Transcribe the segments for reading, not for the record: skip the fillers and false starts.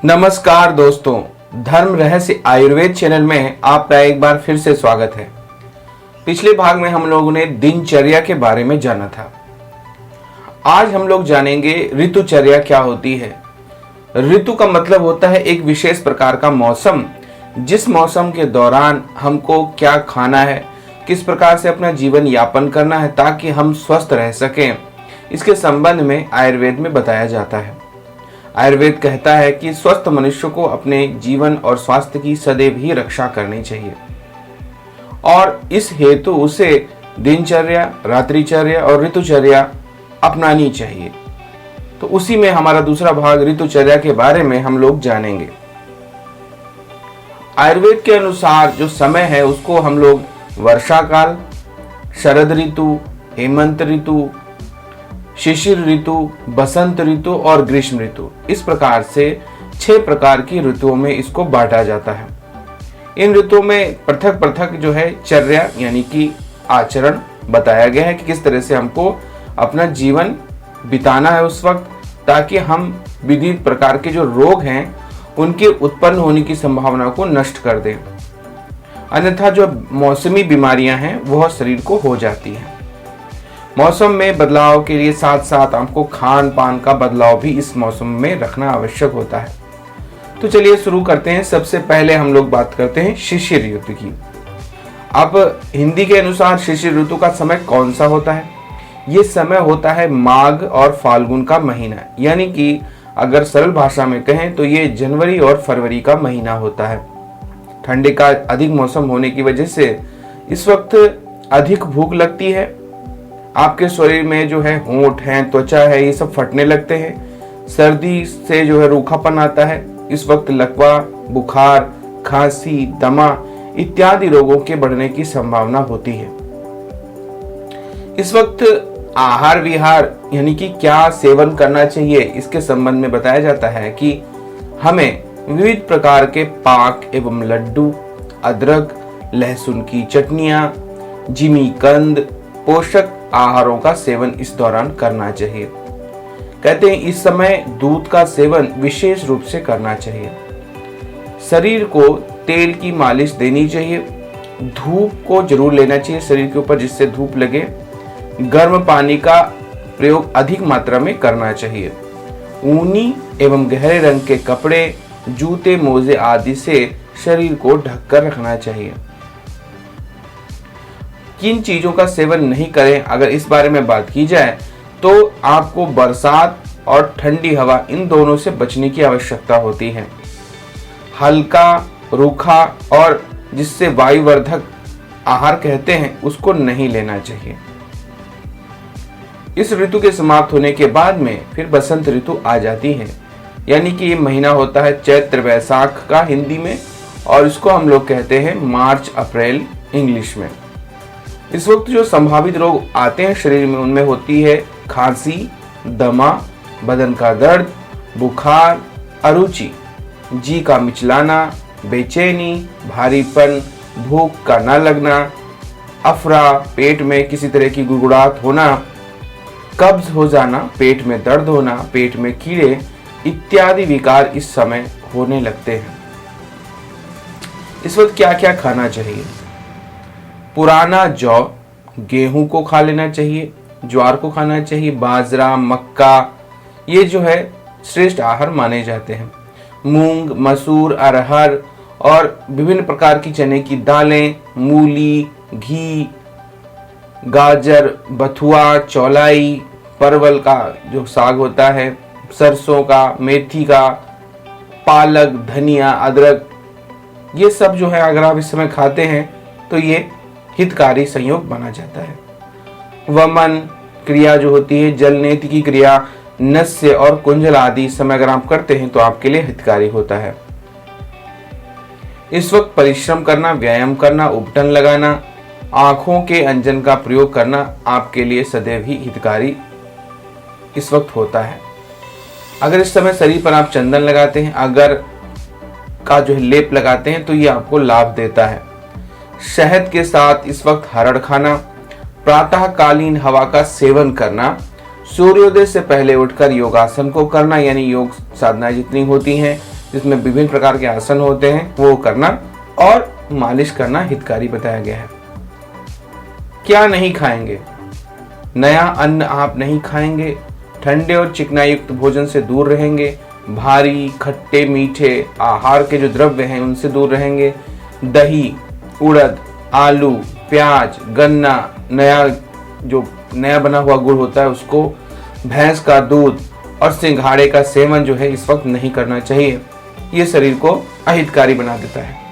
नमस्कार दोस्तों, धर्म रहस्य आयुर्वेद चैनल में आपका एक बार फिर से स्वागत है। पिछले भाग में हम लोगों ने दिनचर्या के बारे में जाना था। आज हम लोग जानेंगे ऋतुचर्या क्या होती है। ऋतु का मतलब होता है एक विशेष प्रकार का मौसम, जिस मौसम के दौरान हमको क्या खाना है, किस प्रकार से अपना जीवन यापन करना है ताकि हम स्वस्थ रह सकें। इसके संबंध में आयुर्वेद में बताया जाता है। आयुर्वेद कहता है कि स्वस्थ मनुष्य को अपने जीवन और स्वास्थ्य की सदैव ही रक्षा करनी चाहिए और इस हेतु उसे दिनचर्या, रात्रिचर्या और ऋतुचर्या अपनानी चाहिए। तो उसी में हमारा दूसरा भाग ऋतुचर्या के बारे में हम लोग जानेंगे। आयुर्वेद के अनुसार जो समय है उसको हम लोग वर्षा काल, शरद ऋतु, हेमंत ऋतु, शिशिर ऋतु, बसंत ऋतु और ग्रीष्म ऋतु, इस प्रकार से 6 प्रकार की ऋतुओं में इसको बांटा जाता है। इन ऋतुओं में पृथक पृथक जो है चर्या यानी कि आचरण बताया गया है कि किस तरह से हमको अपना जीवन बिताना है उस वक्त, ताकि हम विविध प्रकार के जो रोग हैं उनके उत्पन्न होने की संभावना को नष्ट कर दें। अन्यथा जो मौसमी बीमारियां हैं वह शरीर को हो जाती हैं। मौसम में बदलाव के लिए साथ साथ आपको खान पान का बदलाव भी इस मौसम में रखना आवश्यक होता है। तो चलिए शुरू करते हैं। सबसे पहले हम लोग बात करते हैं शिशिर ऋतु की। अब हिंदी के अनुसार शिशिर ऋतु का समय कौन सा होता है? ये समय होता है माघ और फाल्गुन का महीना, यानी कि अगर सरल भाषा में कहें तो ये जनवरी और फरवरी का महीना होता है। ठंडी का अधिक मौसम होने की वजह से इस वक्त अधिक भूख लगती है। आपके शरीर में जो है होंठ हैं, त्वचा है, ये सब फटने लगते हैं। सर्दी से जो है रूखापन आता है। इस वक्त लकवा, बुखार, खांसी, दमा इत्यादि रोगों के बढ़ने की संभावना होती है। इस वक्त आहार विहार यानी कि क्या सेवन करना चाहिए, इसके संबंध में बताया जाता है कि हमें विविध प्रकार के पाक एवं लड्डू, अदरक, लहसुन की चटनियां, जिमीकंद, पोषक आहारों का सेवन इस दौरान करना चाहिए। कहते हैं इस समय दूध का सेवन विशेष रूप से करना चाहिए। शरीर को तेल की मालिश देनी चाहिए। धूप को जरूर लेना चाहिए शरीर के ऊपर, जिससे धूप लगे। गर्म पानी का प्रयोग अधिक मात्रा में करना चाहिए। ऊनी एवं गहरे रंग के कपड़े, जूते, मोजे आदि से शरीर को ढककर रखना चाहिए। किन चीजों का सेवन नहीं करें, अगर इस बारे में बात की जाए तो आपको बरसात और ठंडी हवा इन दोनों से बचने की आवश्यकता होती है। हल्का, रूखा और जिससे वायुवर्धक आहार कहते हैं उसको नहीं लेना चाहिए। इस ऋतु के समाप्त होने के बाद में फिर बसंत ऋतु आ जाती है, यानी कि ये महीना होता है चैत्र वैशाख का हिंदी में, और इसको हम लोग कहते हैं मार्च अप्रैल इंग्लिश में। इस वक्त जो संभावित रोग आते हैं शरीर में उनमें होती है खांसी, दमा, बदन का दर्द, बुखार, अरुचि, जी का मिचलाना, बेचैनी, भारीपन, भूख का न लगना, अफरा, पेट में किसी तरह की गुड़गुड़ाहट होना, कब्ज हो जाना, पेट में दर्द होना, पेट में कीड़े इत्यादि विकार इस समय होने लगते हैं। इस वक्त क्या क्या खाना चाहिए? पुराना जौ, गेहूं को खा लेना चाहिए, ज्वार को खाना चाहिए, बाजरा, मक्का, ये जो है श्रेष्ठ आहार माने जाते हैं। मूंग, मसूर, अरहर और विभिन्न प्रकार की चने की दालें, मूली, घी, गाजर, बथुआ, चौलाई, परवल का जो साग होता है, सरसों का, मेथी का, पालक, धनिया, अदरक, ये सब जो है अगर आप इस समय खाते हैं तो ये हितकारी संयोग माना जाता है। वमन क्रिया जो होती है, जलनेति की क्रिया, नस्य और कुंजल आदि समय अगर आप करते हैं तो आपके लिए हितकारी होता है। इस वक्त परिश्रम करना, व्यायाम करना, उपटन लगाना, आंखों के अंजन का प्रयोग करना आपके लिए सदैव ही हितकारी इस वक्त होता है। अगर इस समय शरीर पर आप चंदन लगाते हैं, अगर का जो लेप लगाते हैं तो ये आपको लाभ देता है। शहद के साथ इस वक्त हरड़ खाना, प्रातःकालीन हवा का सेवन करना, सूर्योदय से पहले उठकर योगासन को करना, यानी योग साधनाएं जितनी होती हैं जिसमें विभिन्न प्रकार के आसन होते हैं वो करना और मालिश करना हितकारी बताया गया है। क्या नहीं खाएंगे? नया अन्न आप नहीं खाएंगे, ठंडे और चिकनाई युक्त भोजन से दूर रहेंगे, भारी खट्टे मीठे आहार के जो द्रव्य हैं उनसे दूर रहेंगे, दही, उड़द, आलू, प्याज, गन्ना, नया बना हुआ गुड़ होता है उसको, भैंस का दूध और सिंघाड़े का सेवन जो है इस वक्त नहीं करना चाहिए। ये शरीर को अहितकारी बना देता है।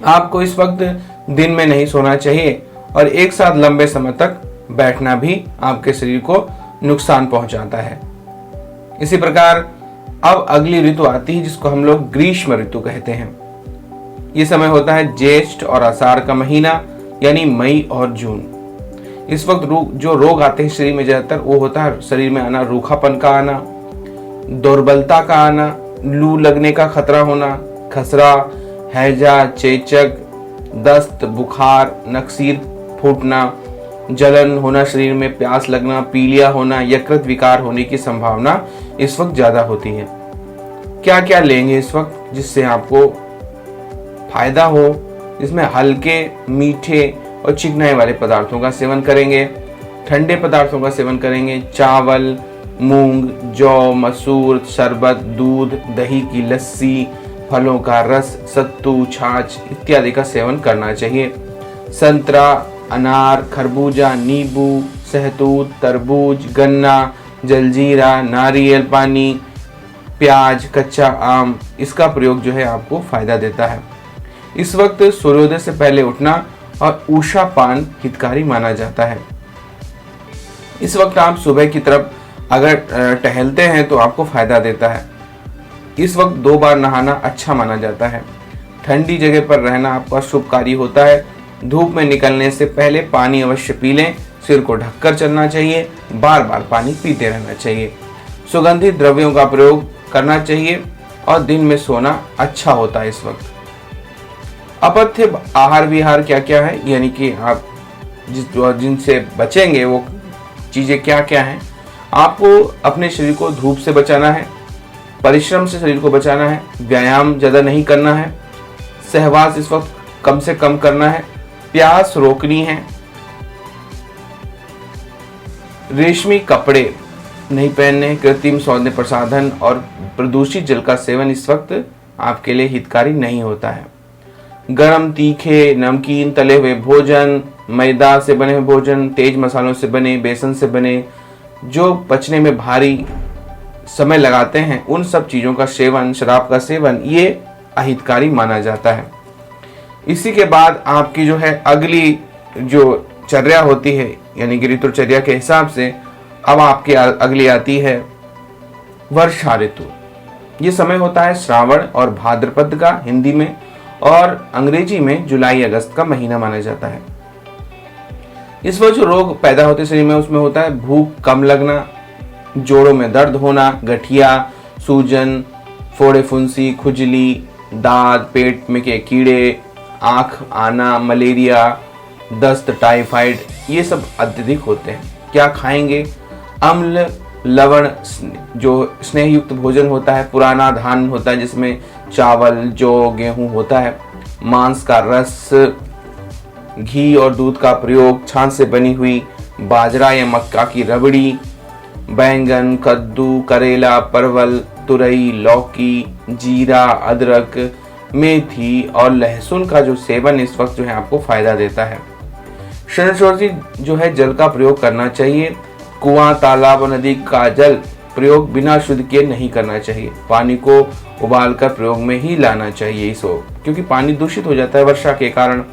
आपको इस वक्त दिन में नहीं सोना चाहिए और एक साथ लंबे समय तक बैठना भी आपके शरीर को नुकसान पहुंचाता है। इसी प्रकार अब अगली ऋतु आती है जिसको हम लोग ग्रीष्म ऋतु कहते हैं। ये समय होता है ज्येष्ठ और आषाढ़ का महीना, यानी मई और जून। इस वक्त जो रोग आते हैं शरीर में ज्यादातर वो होता है शरीर में आना, रूखापन का आना, दुर्बलता का आना, लू लगने का खतरा होना, खसरा, हैजा, चेचक, दस्त, बुखार, नक्सीर फूटना, जलन होना शरीर में, प्यास लगना, पीलिया होना, यकृत विकार होने की संभावना इस वक्त ज्यादा होती है। क्या क्या लेंगे इस वक्त जिससे आपको फायदा हो? इसमें हल्के, मीठे और चिकनाई वाले पदार्थों का सेवन करेंगे, ठंडे पदार्थों का सेवन करेंगे, चावल, मूंग, जौ, मसूर, शरबत, दूध, दही की लस्सी, फलों का रस, सत्तू, छाछ इत्यादि का सेवन करना चाहिए। संतरा, अनार, खरबूजा, नींबू, सहतूत, तरबूज, गन्ना, जलजीरा, नारियल पानी, प्याज, कच्चा आम, इसका प्रयोग जो है आपको फायदा देता है। इस वक्त सूर्योदय से पहले उठना और ऊषा पान हितकारी माना जाता है। इस वक्त आप सुबह की तरफ अगर टहलते हैं तो आपको फायदा देता है। इस वक्त 2 बार नहाना अच्छा माना जाता है। ठंडी जगह पर रहना आपका शुभकारी होता है। धूप में निकलने से पहले पानी अवश्य पी लें, सिर को ढककर चलना चाहिए, बार बार पानी पीते रहना चाहिए। सुगंधित द्रव्यों का प्रयोग करना चाहिए और दिन में सोना अच्छा होता है। इस वक्त अपथ्य आहार विहार क्या क्या है, यानी कि आप जिनसे बचेंगे वो चीजें क्या क्या हैं? आपको अपने शरीर को धूप से बचाना है, परिश्रम से शरीर को बचाना है, व्यायाम ज्यादा नहीं करना है, सहवास इस वक्त कम से कम करना है, प्यास रोकनी है, रेशमी कपड़े नहीं पहनने, कृत्रिम सौंदर्य प्रसाधन और प्रदूषित जल का सेवन इस वक्त आपके लिए हितकारी नहीं होता है। गरम, तीखे, नमकीन, तले हुए भोजन, मैदा से बने हुए भोजन, तेज मसालों से बने, बेसन से बने, जो पचने में भारी समय लगाते हैं, उन सब चीजों का सेवन, शराब का सेवन, ये अहितकारी माना जाता है। इसी के बाद आपकी जो है अगली जो चर्या होती है, यानी कि ऋतुचर्या के हिसाब से अब आपकी अगली आती है वर्षा ऋतु। ये समय होता है श्रावण और भाद्रपद का हिंदी में, और अंग्रेजी में जुलाई अगस्त का महीना माना जाता है। इस वक्त जो रोग पैदा होते शरीर में उसमें होता है भूख कम लगना, जोड़ों में दर्द होना, गठिया, सूजन, फोड़े फुंसी, खुजली, दाद, पेट में के कीड़े, आंख आना, मलेरिया, दस्त, टाइफाइड, ये सब अत्यधिक होते हैं। क्या खाएंगे? अम्ल, लवण, जो स्नेह युक्त भोजन होता है, पुराना धान होता है जिसमें चावल, जौ, गेहूं होता है, मांस का रस, घी और दूध का प्रयोग, छाछ से बनी हुई बाजरा या मक्का की रबड़ी, बैंगन, कद्दू, करेला, परवल, तुरई, लौकी, जीरा, अदरक, मेथी और लहसुन का जो सेवन इस वक्त जो है आपको फायदा देता है। शरणशोषी जो है जल का प्रयोग करना चाहिए। कुआं, तालाब और नदी का जल प्रयोग बिना शुद्ध किए नहीं करना चाहिए। पानी को उबालकर प्रयोग में ही लाना चाहिए इसको, क्योंकि पानी दूषित हो जाता है वर्षा के कारण।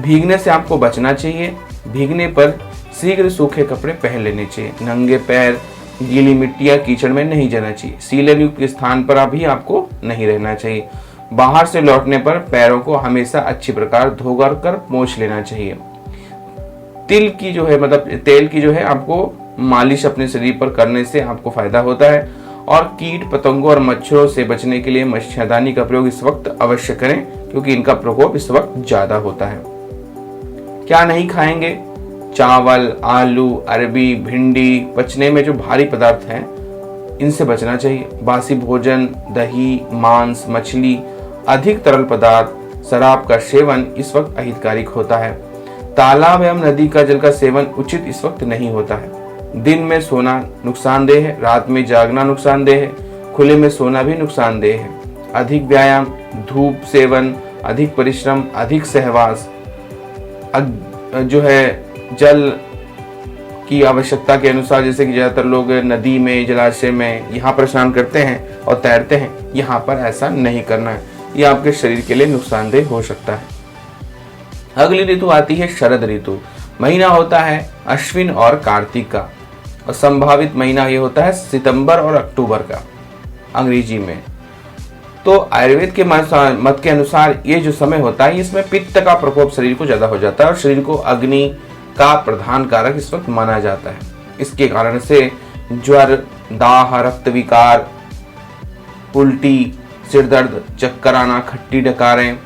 भीगने से आपको बचना चाहिए। भीगने पर शीघ्र सूखे कपड़े पहन लेने चाहिए। नंगे पैर गीली मिट्टी या कीचड़ में नहीं जाना चाहिए। सीलन युक्त स्थान पर अभी आपको नहीं रहना चाहिए। बाहर से लौटने पर पैरों को हमेशा अच्छी प्रकार धोकर कर पोंछ लेना चाहिए। तेल की जो है आपको मालिश अपने शरीर पर करने से आपको फायदा होता है। और कीट पतंगों और मच्छरों से बचने के लिए मच्छरदानी का प्रयोग इस वक्त अवश्य करें, क्योंकि इनका प्रकोप इस वक्त ज्यादा होता है। क्या नहीं खाएंगे? चावल, आलू, अरबी, भिंडी, पचने में जो भारी पदार्थ हैं इनसे बचना चाहिए। बासी भोजन, दही, मांस, मछली, अधिक तरल पदार्थ, शराब का सेवन इस वक्त अहितकारक होता है। तालाब एवं नदी का जल का सेवन उचित इस वक्त नहीं होता है। दिन में सोना नुकसानदेह है, रात में जागना नुकसानदेह है, खुले में सोना भी नुकसानदेह है। अधिक व्यायाम, धूप सेवन, अधिक परिश्रम, अधिक सहवास, जो है जल की आवश्यकता के अनुसार, जैसे कि ज़्यादातर लोग नदी में, जलाशय में यहाँ पर स्नान करते हैं और तैरते हैं, यहाँ पर ऐसा नहीं करना है। ये आपके शरीर के लिए नुकसानदेह हो सकता है। अगली ऋतु आती है शरद ऋतु। महीना होता है अश्विन और कार्तिक का, और संभावित महीना ये होता है सितंबर और अक्टूबर का अंग्रेजी में। तो आयुर्वेद के मत के अनुसार ये जो समय होता है, इसमें पित्त का प्रकोप शरीर को ज्यादा हो जाता है और शरीर को अग्नि का प्रधान कारक इस वक्त माना जाता है। इसके कारण से ज्वर, दाह, रक्त विकार, उल्टी, सिर दर्द, चक्कर आना, खट्टी डकारें,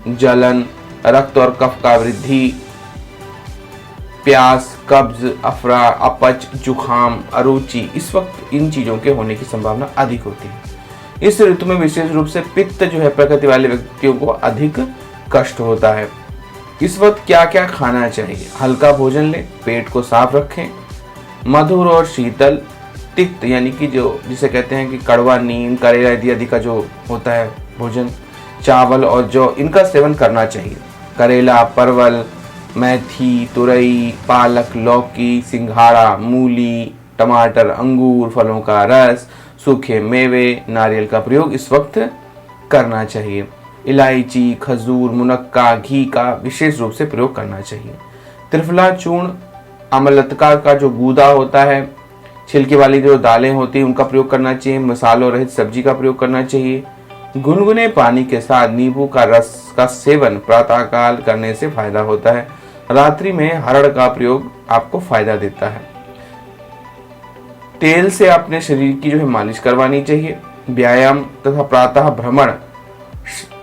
जलन, रक्त और कफ का वृद्धि, प्यास, कब्ज, अफरा, अपच, जुखाम, अरुचि, इस वक्त इन चीजों के होने की संभावना अधिक होती है। इस ऋतु में विशेष रूप से पित्त जो है प्रकृति वाले व्यक्तियों को अधिक कष्ट होता है। इस वक्त क्या क्या खाना चाहिए? हल्का भोजन लें, पेट को साफ रखें, मधुर और शीतल, तिक्त यानी कि जो जिसे कहते हैं कि कड़वा नीम, करेला इत्यादि का जो होता है भोजन, चावल और जौ, इनका सेवन करना चाहिए। करेला, परवल, मेथी, तुरई, पालक, लौकी, सिंघाड़ा, मूली, टमाटर, अंगूर, फलों का रस, सूखे मेवे, नारियल का प्रयोग इस वक्त करना चाहिए। इलायची, खजूर, मुनक्का, घी का विशेष रूप से प्रयोग करना चाहिए। त्रिफला चूर्ण, अमलतका का जो गूदा होता है, छिलके वाली जो दालें होती हैं उनका प्रयोग करना चाहिए। मसालों रहित सब्जी का प्रयोग करना चाहिए। गुनगुने पानी के साथ नींबू का रस का सेवन प्रातःकाल करने से फायदा होता है। रात्रि में हरड़ का प्रयोग आपको फायदा देता है। तेल से अपने शरीर की जो है मालिश करवानी चाहिए। व्यायाम तथा प्रातः भ्रमण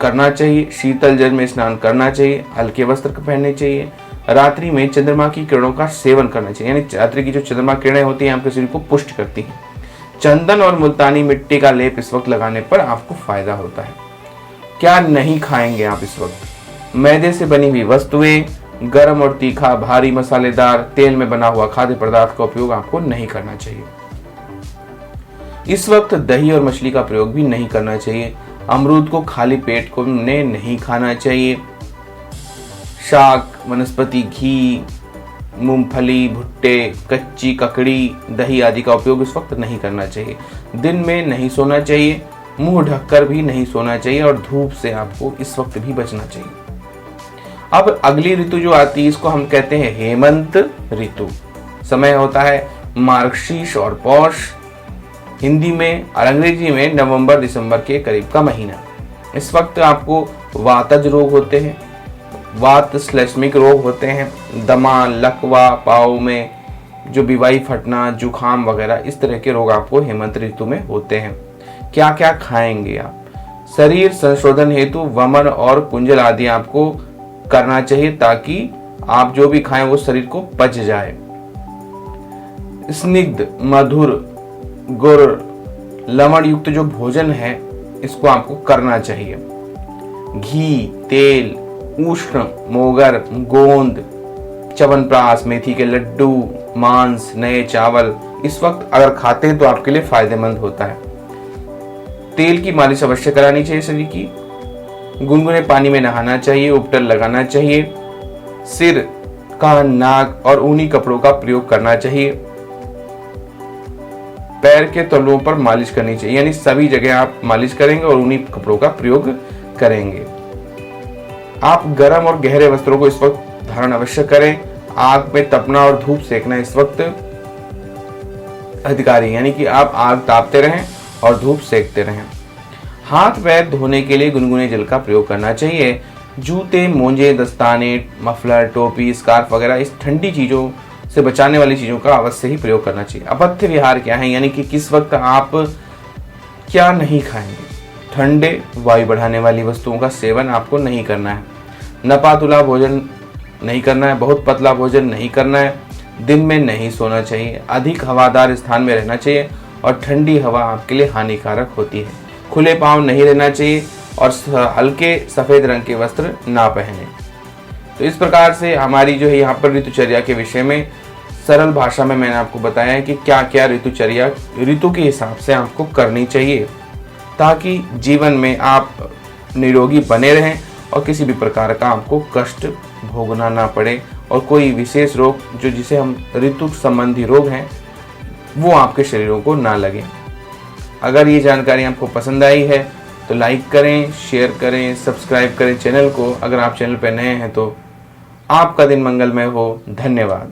करना चाहिए। शीतल जल में स्नान करना चाहिए। हल्के वस्त्र पहनने चाहिए। रात्रि में चंद्रमा की किरणों का सेवन करना चाहिए, यानी रात्रि की जो चंद्रमा किरणें होती हैं आपके शरीर को पुष्ट करती हैं। चंदन और मुल्तानी मिट्टी का लेप इस वक्त लगाने पर आपको फायदा होता है। क्या नहीं खाएंगे आप इस वक्त? मैदे से बनी हुई वस्तुएं, गर्म और तीखा, भारी मसालेदार, तेल में बना हुआ खाद्य पदार्थ का उपयोग आपको नहीं करना चाहिए। इस वक्त दही और मछली का प्रयोग भी नहीं करना चाहिए। अमरूद को खाली पेट को नहीं खाना चाहिए। शाक, वनस्पति घी, मूंगफली, भुट्टे, कच्ची ककड़ी, दही आदि का उपयोग इस वक्त नहीं करना चाहिए। दिन में नहीं सोना चाहिए, मुंह ढककर भी नहीं सोना चाहिए और धूप से आपको इस वक्त भी बचना चाहिए। अब अगली ऋतु जो आती है इसको हम कहते हैं हेमंत ऋतु। समय होता है मार्गशीर्ष और पौष, हिंदी में और अंग्रेजी में नवंबर दिसंबर के करीब का महीना। इस वक्त आपको वातज रोग होते हैं, वात श्लेष्मिक रोग होते हैं, दमा, लकवा, पाँव में जो बीवाई फटना, जुखाम वगैरह इस तरह के रोग आपको हेमंत ऋतु में होते हैं। क्या क्या खाएंगे आप? शरीर संशोधन हेतु वमन और कुंजल आदि आपको करना चाहिए ताकि आप जो भी खाएं वो शरीर को पच जाए। स्निग्ध, मधुर, गुड़, लवण युक्त जो भोजन है इसको आपको करना चाहिए। घी, तेल, उष्ण, मोगर, गोंद, च्यवनप्राश, मेथी के लड्डू, मांस, नए चावल इस वक्त अगर खाते हैं तो आपके लिए फायदेमंद होता है। तेल की मालिश अवश्य करानी चाहिए शरीर की। गुनगुने पानी में नहाना चाहिए, उपटन लगाना चाहिए। सिर, कान, नाक और ऊनी कपड़ों का प्रयोग करना चाहिए। पैर के तलुओं पर मालिश करनी चाहिए, यानी सभी जगह आप मालिश करेंगे और ऊनी कपड़ों का प्रयोग करेंगे। आप गर्म और गहरे वस्त्रों को इस वक्त धारण अवश्य करें। आग में तपना और धूप सेकना इस वक्त अधिकारी, यानी कि आप आग तापते रहें और धूप सेकते रहें। हाथ पैर धोने के लिए गुनगुने जल का प्रयोग करना चाहिए। जूते, मोजे, दस्ताने, मफलर, टोपी, स्कार्फ वगैरह इस ठंडी चीजों से बचाने वाली चीजों का अवश्य ही प्रयोग करना चाहिए। अपथ्य विहार क्या है, यानी कि किस वक्त आप क्या नहीं खाएंगे? ठंडे, वायु बढ़ाने वाली वस्तुओं का सेवन आपको नहीं करना है। नपातुला भोजन नहीं करना है। बहुत पतला भोजन नहीं करना है। दिन में नहीं सोना चाहिए। अधिक हवादार स्थान में रहना चाहिए और ठंडी हवा आपके लिए हानिकारक होती है। खुले पांव नहीं रहना चाहिए और हल्के सफ़ेद रंग के वस्त्र ना पहने। तो इस प्रकार से हमारी जो है यहाँ पर ऋतुचर्या के विषय में सरल भाषा में मैंने आपको बताया है कि क्या क्या ऋतुचर्या ऋतु के हिसाब से आपको करनी चाहिए, ताकि जीवन में आप निरोगी बने रहें और किसी भी प्रकार का आपको कष्ट भोगना ना पड़े और कोई विशेष रोग जो जिसे हम ऋतु संबंधी रोग हैं वो आपके शरीरों को ना लगे। अगर ये जानकारी आपको पसंद आई है तो लाइक करें, शेयर करें, सब्सक्राइब करें चैनल को। अगर आप चैनल पर नए हैं तो आपका दिन मंगलमय हो। धन्यवाद।